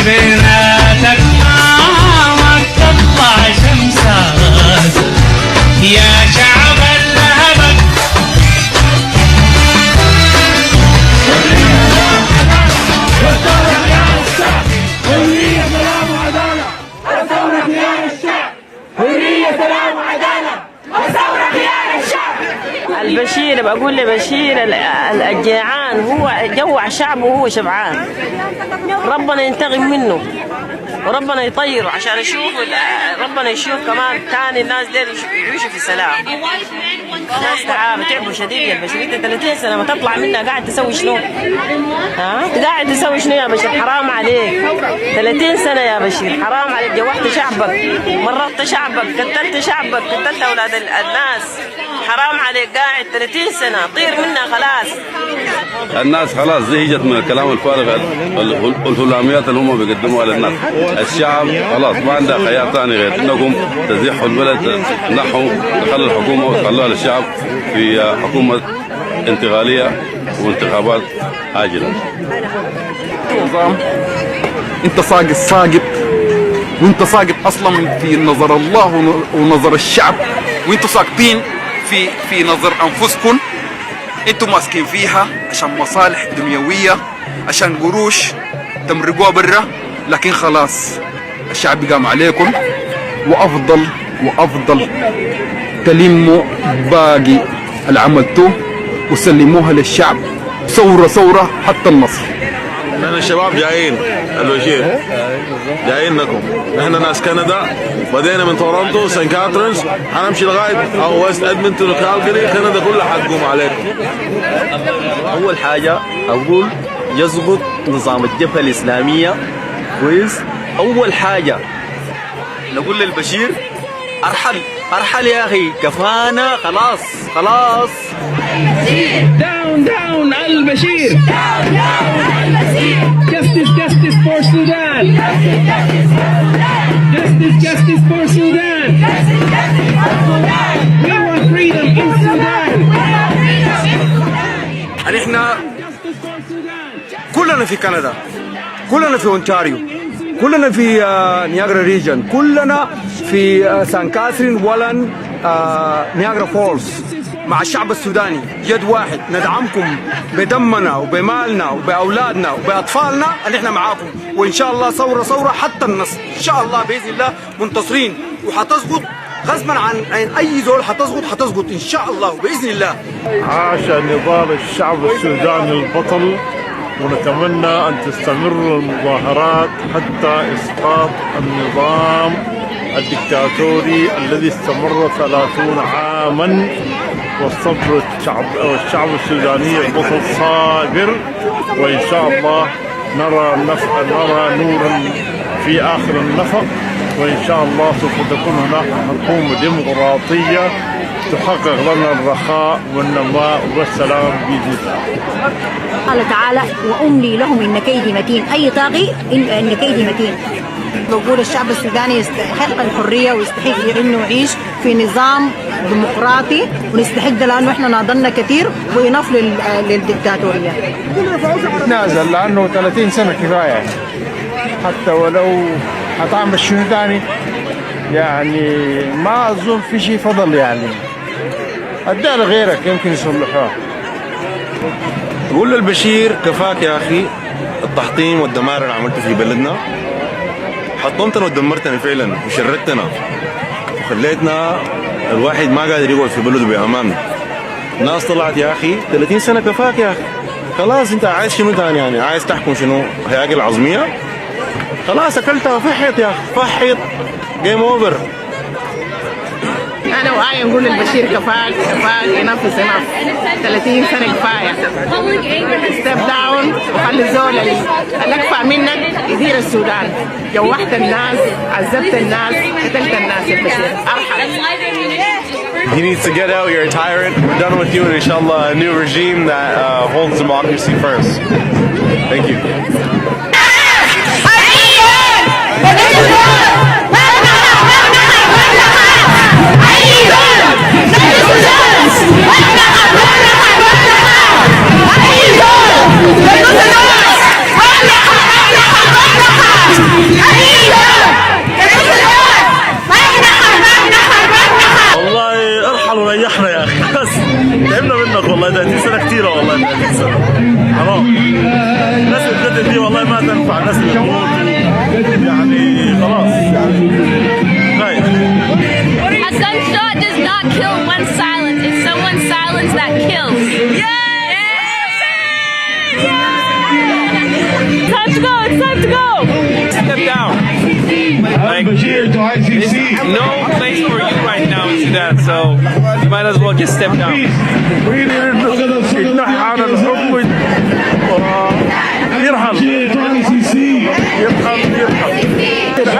بيناتك ما تطلع شمسات يا شعب الهبك. والثورة خيار الشعب، حرية سلام وعدالة. الثورة خيار الشعب، حرية سلام وعدالة. الثورة خيار الشعب. البشير بقول لبشير الجيعان هو جوع شعبه وهو شبعان. ربنا ينتقم منه وربنا يطيره عشان يشوف ربنا يشوف كمان تاني الناس دي يعيشوا في سلام. الناس تعبوا شديد يا بشير. انت 30 سنه ما تطلع منها قاعد تسوي شنو؟ قاعد تسوي شنو يا بشير؟ حرام عليك. 30 سنه يا بشير حرام عليك. جوعت شعبك، مرضت شعبك، قتلت شعبك، قتلت اولاد الناس. حرام عليك قاعد 30 سنه طير منها خلاص. الناس خلاص زهجت من الكلام الفارغ والهلاميات اللي هم بيقدموها للناس. الشعب خلاص ما عنده خيار ثاني غير انكم تزيحوا البلد، تنحوا تخلوا الحكومه وتخلوها للشعب في حكومه انتقاليه وانتخابات عاجله. نظام انت ساقط وانت ساقط اصلا في نظر الله ونظر الشعب، وانتوا ساقطين في نظر انفسكم. انتوا ماسكين فيها عشان مصالح دنيويه، عشان قروش تمرقوها برا، لكن خلاص الشعب قام عليكم. وافضل تلموا باقي اللي عملتوه وسلموها للشعب ثوره حتى النصر. نحن الشباب جايين البشير، جايين لكم. نحن ناس كندا، بدينا من تورونتو سان كاترينز، حنمشي لغايه او ويست ادمنتون وكالجري. كندا كلها حتقوم عليكم. اول حاجه اقول يضبط نظام الجبهه الاسلاميه كويس. اول حاجه نقول للبشير ارحل يا اخي، كفانا خلاص. داون البشير. Justice for Sudan. Justice for Sudan. We want freedom in Sudan. احنا كلنا في كندا، كلنا في اونتاريو، كلنا في نياجرا ريجن، كلنا في سان كاترين ولن نياجرا فولز مع الشعب السوداني يد واحد. ندعمكم بدمنا وبمالنا وبأولادنا وبأطفالنا اللي احنا معاكم، وإن شاء الله ثورة حتى النصر. إن شاء الله بإذن الله منتصرين، وحتسقط غصبا عن أي زول. حتسقط إن شاء الله بإذن الله. عاش نضال الشعب السوداني البطل، ونتمنى أن تستمر المظاهرات حتى إسقاط النظام الدكتاتوري الذي استمر 30 عاما. والصبر الشعب السوداني البطل صابر، وإن شاء الله نرى نورا في آخر النفق. وإن شاء الله سوف تكون هناك حكومة ديمقراطية تحقق لنا الرخاء والنماء والسلام بإذن الله. قال تعالى وأملي لهم إن كيدي متين. أي طاغي إن كيدي متين. بقول الشعب السوداني يستحق الحرية ويستحق إنه يعيش في نظام ديمقراطي، ونستحق ده لأنه إحنا ناضلنا كثير وينف للدكتاتورية. نازل لأنه 30 سنة كفاية، حتى ولو هتعمل شنو ثاني يعني ما أظن في شيء فضل يعني. أداء لغيرك يمكن يصلحوه. قول للبشير كفاك يا أخي التحطيم والدمار اللي عملته في بلدنا. حطمتنا ودمرتنا فعلا وشردتنا وخليتنا الواحد ما قادر يقعد في بلده بأمان. الناس طلعت يا أخي 30 سنة كفاك يا أخي. خلاص أنت عايز شنو ثاني يعني؟ عايز تحكم شنو؟ هياكل عظمية؟ خلاص أكلتها. فحيط يا أخي، فحيط. جيم أوفر. أنا وآية نقول للبشير كفاك ينفس 30 سنة كفاية. ستيب داون وخلي الزول اللي أكفى منك يدير السودان. جوحت الناس، عذبت الناس، قتلت الناس. البشير أرحل. He needs to get out. You're a tyrant. We're done with you, and inshallah, a new regime that holds democracy first. Thank you. يعني خلاص يعني A gunshot does not kill one silence. It's someone's silence that kills. Time to go. It's time to go. Step down. Like, there's no place for you right now in Sudan, so you might as well just step down. يتنحى عن الحكم يرحل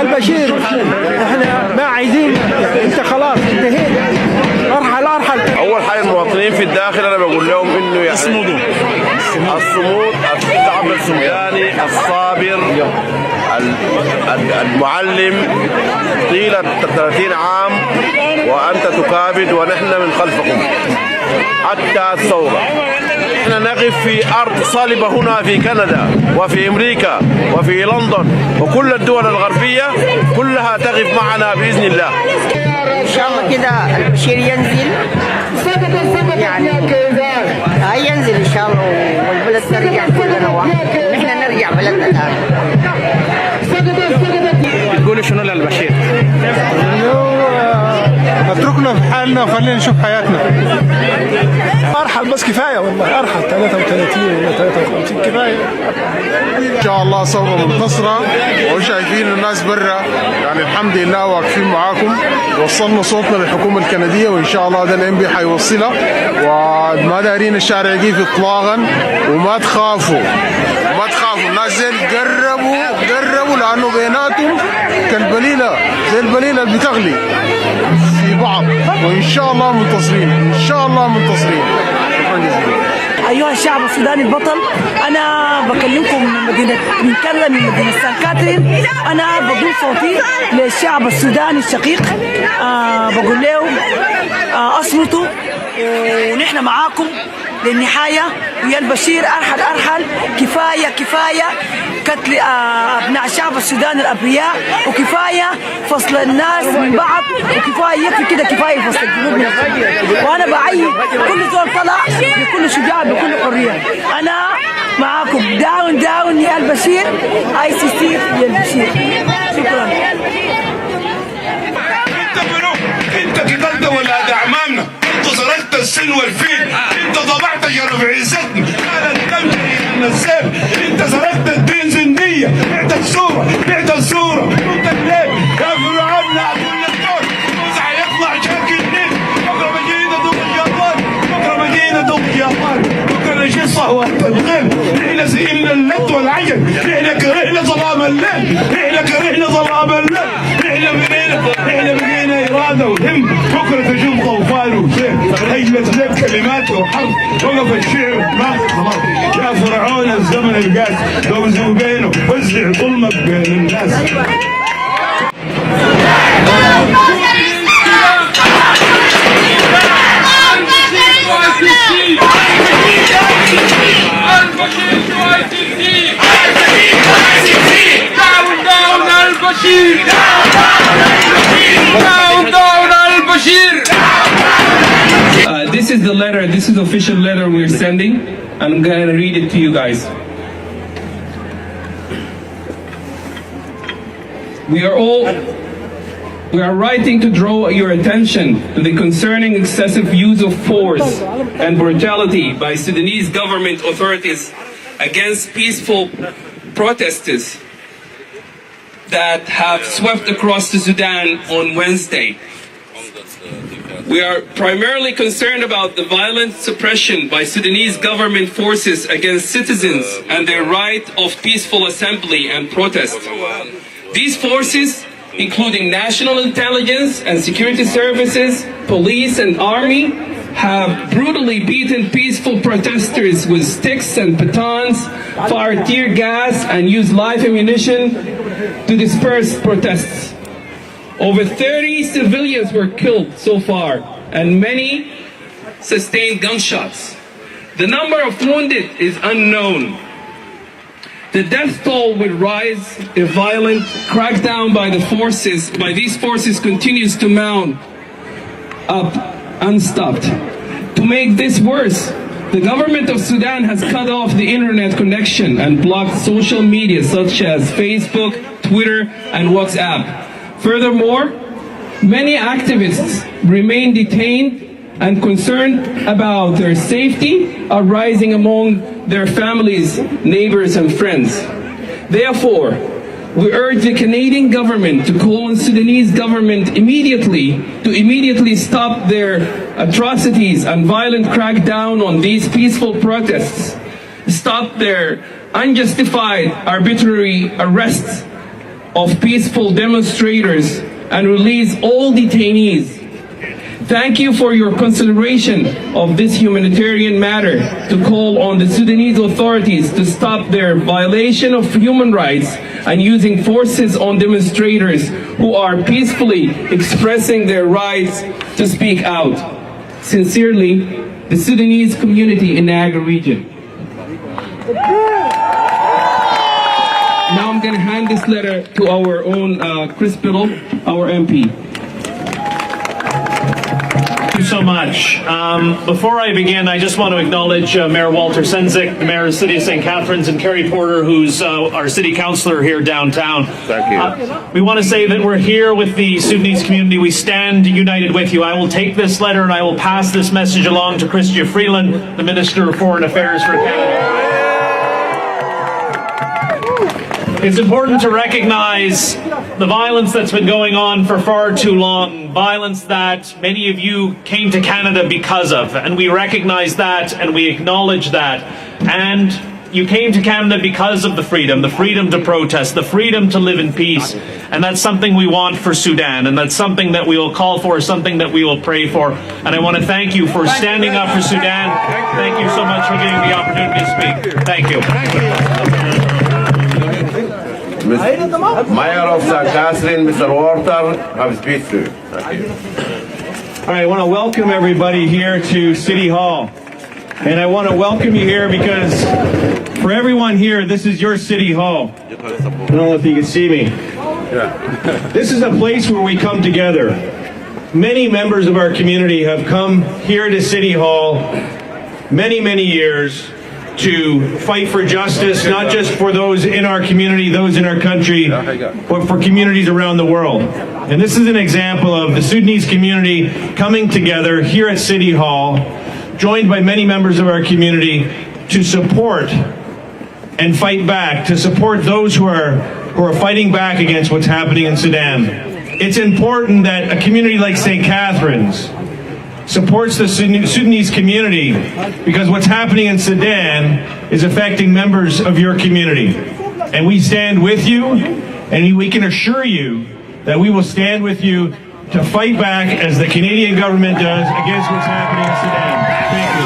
البشير. احنا ما عايزين، انت خلاص انتهيت، ارحل. اول حاجه المواطنين في الداخل انا بقول لهم انه يعني الصمود الشعب السوداني الصابر المعلم طيله 30 عام وانت تكابد ونحن من خلفكم حتى الثوره. احنا نقف في ارض صلبه هنا في كندا وفي امريكا وفي لندن وكل الدول الغربيه كلها تقف معنا باذن الله. ان شاء الله كده البشير ينزل، يعني هينزل ان شاء الله والبلد ترجع كلنا واحد، ونحن نرجع بلدنا الان. بتقولوا شنو للبشير؟ اتركنا في حالنا وخلينا نشوف حياتنا. ارحل بس كفايه والله، ارحل 33 ولا 53 كفايه. ان شاء الله ثوره منتصره وشايفين الناس برا، يعني الحمد لله واقفين معاكم. وصلنا صوتنا للحكومه الكنديه وان شاء الله ده الام بي حيوصلها، وما دارين الشارع يقف اطلاقا. وما تخافوا الناس زي قربوا لانه بيناتهم كالبليله زي البليله اللي بتغلي في بعض. وان شاء الله منتصرين. شكرا جزيلا. أيها الشعب السوداني البطل، أنا بكلمكم من كندا من مدينة سان كاترين. أنا بضم صوتي للشعب السوداني الشقيق، بقول لهم أصمتوا ونحن معاكم للنهاية. ويا البشير أرحل، كفاية قتل أبناء الشعب السوداني الأبرياء، وكفاية فصل الناس من بعض، وكفاية يكفي كده، كفاية فصل الجنوب من الخارج. وأنا بعيد كل زول طلع بكل شجاع بكل حرية. أنا معاكم. داون يا البشير. ICC يا البشير. شكرا. انت قتلت ولاد اعمامنا، انت سرقت السن والفيل، انت ضبعت شرف عزتنا، قالت تمشي من السيف، انت سرقت الدين زنديه، بعت الصوره قلت الليل يا فرعون لا كل الدور موسى حيطلع شاكي النيل. بكره مجينا ضد اليابان، بكره نشيل صهوه الغيب. احنا سئلنا اللد والعجل، احنا كرهنا ظلام الليل، احنا بقينا اراده وهم. بكره تشوف غوفان وسيف، اجلس لك كلمات وحرب، وقف الشعر ما خلاص. يا فرعون الزمن القاس، لو بينه وزع ظلمك بين الناس. This is the letter, this is the official letter we're sending. I'm going to read it to you guys. We are writing to draw your attention to the concerning excessive use of force and brutality by Sudanese government authorities against peaceful protesters that have swept across the Sudan on Wednesday. We are primarily concerned about the violent suppression by Sudanese government forces against citizens and their right of peaceful assembly and protest. These forces, including national intelligence and security services, police and army, have brutally beaten peaceful protesters with sticks and batons, fired tear gas, and used live ammunition to disperse protests. Over 30 civilians were killed so far, and many sustained gunshots. The number of wounded is unknown. The death toll will rise if violent crackdown by these forces continues to mount up unstopped. To make this worse, The government of Sudan has cut off the internet connection and blocked social media such as Facebook, Twitter, and WhatsApp. Furthermore, many activists remain detained, and concerned about their safety are rising among their families, neighbors, and friends. Therefore, we urge the Canadian government to call on Sudanese government immediately stop their atrocities and violent crackdown on these peaceful protests, stop their unjustified arbitrary arrests of peaceful demonstrators, and release all detainees. Thank you for your consideration of this humanitarian matter to call on the Sudanese authorities to stop their violation of human rights and using forces on demonstrators who are peacefully expressing their rights to speak out. Sincerely, the Sudanese community in Niagara region. Now I'm going to hand this letter to our own Chris Biddle, our MP. Thank you so much. Before I begin, I just want to acknowledge Mayor Walter Senzik, the Mayor of the City of St. Catharines, and Kerry Porter, who's our City Councillor here downtown. Thank you. We want to say that we're here with the Sudanese community. We stand united with you. I will take this letter and I will pass this message along to Chrystia Freeland, the Minister of Foreign Affairs for Canada. It's important to recognize the violence that's been going on for far too long, violence that many of you came to Canada because of, and we recognize that and we acknowledge that. And you came to Canada because of the freedom to protest, the freedom to live in peace, and that's something we want for Sudan, and that's something that we will call for, something that we will pray for. And I want to thank you for standing up for Sudan. Thank you so much for giving me the opportunity to speak. Thank you. Mayor of St. Catharines, Mr. Walter, have speech to you. Thank you. All right, I want to welcome everybody here to City Hall. And I want to welcome you here because for everyone here, this is your City Hall. I don't know if you can see me. This is a place where we come together. Many members of our community have come here to City Hall many years to fight for justice, not just for those in our community, those in our country, but for communities around the world. And this is an example of the Sudanese community coming together here at City Hall, joined by many members of our community to support and fight back, to support those who are fighting back against what's happening in Sudan. It's important that a community like St. Catharines supports the Sudanese community because what's happening in Sudan is affecting members of your community. And we stand with you, and we can assure you that we will stand with you to fight back as the Canadian government does against what's happening in Sudan. Thank you.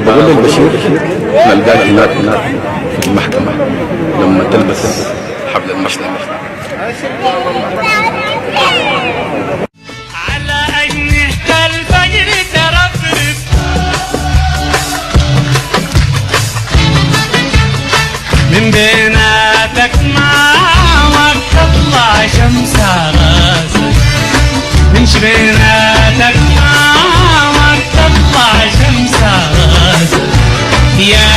بقول للبشير نلقاك هناك في المحكمة لما تلبس حبل المشنقة. على أجنحة الفجر ترفرف من بيناتك معاك تطلع شمس راسك من بيناتك معاك تطلع شمس راسك يا